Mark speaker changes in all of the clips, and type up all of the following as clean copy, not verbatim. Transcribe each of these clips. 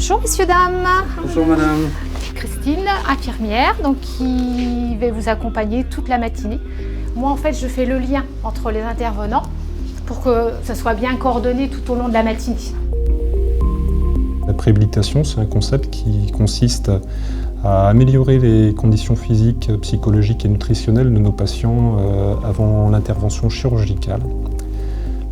Speaker 1: Bonjour messieurs, dames.
Speaker 2: Bonjour madame.
Speaker 1: Christine, infirmière, donc qui va vous accompagner toute la matinée. Moi en fait je fais le lien entre les intervenants pour que ça soit bien coordonné tout au long de la matinée.
Speaker 3: La préhabilitation, c'est un concept qui consiste à améliorer les conditions physiques, psychologiques et nutritionnelles de nos patients avant l'intervention chirurgicale.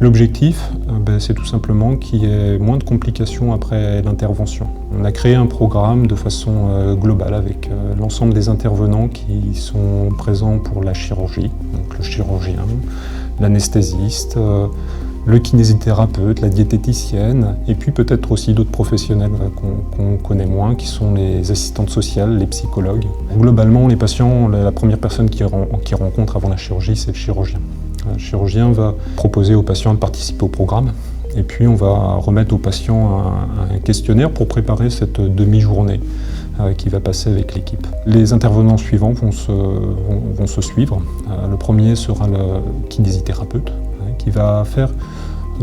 Speaker 3: L'objectif, c'est tout simplement qu'il y ait moins de complications après l'intervention. On a créé un programme de façon globale avec l'ensemble des intervenants qui sont présents pour la chirurgie, donc le chirurgien, l'anesthésiste, le kinésithérapeute, la diététicienne, et puis peut-être aussi d'autres professionnels qu'on connaît moins, qui sont les assistantes sociales, les psychologues. Globalement, les patients, la première personne qu'ils rencontrent avant la chirurgie, c'est le chirurgien. Le chirurgien va proposer aux patients de participer au programme, et puis on va remettre aux patients un questionnaire pour préparer cette demi-journée qui va passer avec l'équipe. Les intervenants suivants vont se suivre. Le premier sera le kinésithérapeute, qui va faire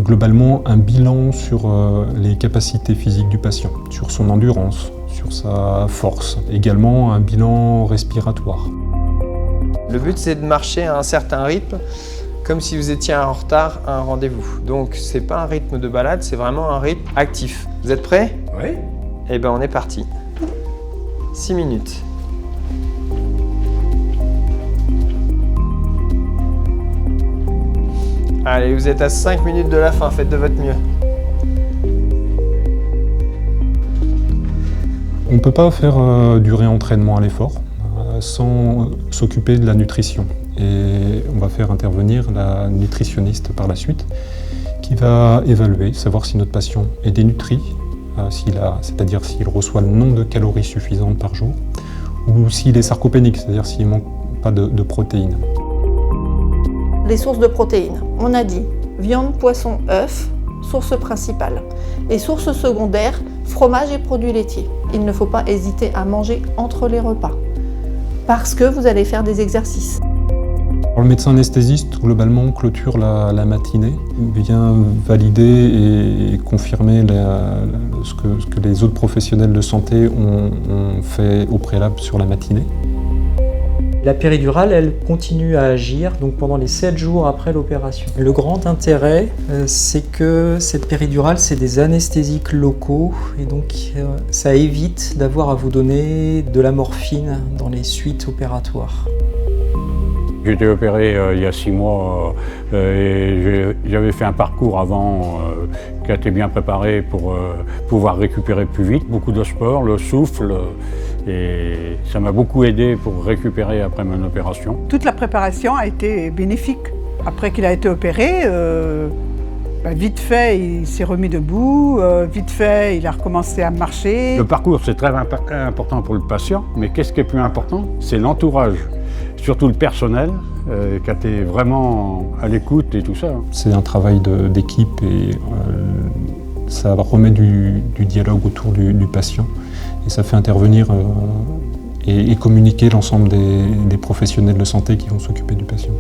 Speaker 3: globalement un bilan sur les capacités physiques du patient, sur son endurance, sur sa force, également un bilan respiratoire.
Speaker 2: Le but c'est de marcher à un certain rythme, comme si vous étiez en retard à un rendez-vous. Donc c'est pas un rythme de balade, c'est vraiment un rythme actif. Vous êtes prêts?
Speaker 4: Oui.
Speaker 2: Eh bien on est parti. 6 minutes. Allez, vous êtes à 5 minutes de la fin, faites de votre mieux.
Speaker 3: On ne peut pas faire du réentraînement à l'effort sans s'occuper de la nutrition. Et on va faire intervenir la nutritionniste par la suite, qui va évaluer, savoir si notre patient est dénutri, c'est-à-dire s'il reçoit le nombre de calories suffisantes par jour, ou s'il est sarcopénique, c'est-à-dire s'il ne manque pas de protéines.
Speaker 5: Les sources de protéines, on a dit viande, poisson, œufs, source principale. Et sources secondaires, fromage et produits laitiers. Il ne faut pas hésiter à manger entre les repas, parce que vous allez faire des exercices.
Speaker 3: Le médecin anesthésiste, globalement, clôture la matinée, vient valider et confirmer ce que les autres professionnels de santé ont fait au préalable sur la matinée.
Speaker 6: La péridurale, elle continue à agir donc pendant les 7 jours après l'opération. Le grand intérêt, c'est que cette péridurale, c'est des anesthésiques locaux et donc ça évite d'avoir à vous donner de la morphine dans les suites opératoires.
Speaker 4: J'ai été opéré il y a 6 mois et j'avais fait un parcours avant qui a été bien préparé pour pouvoir récupérer plus vite. Beaucoup de sport, le souffle, et ça m'a beaucoup aidé pour récupérer après mon opération.
Speaker 7: Toute la préparation a été bénéfique. Après qu'il a été opéré, vite fait il s'est remis debout, vite fait il a recommencé à marcher.
Speaker 4: Le parcours c'est très important pour le patient, mais qu'est-ce qui est plus important? C'est l'entourage. Surtout le personnel qui a été vraiment à l'écoute et tout ça.
Speaker 3: C'est un travail d'équipe et ça remet du dialogue autour du patient et ça fait intervenir et communiquer l'ensemble des professionnels de santé qui vont s'occuper du patient.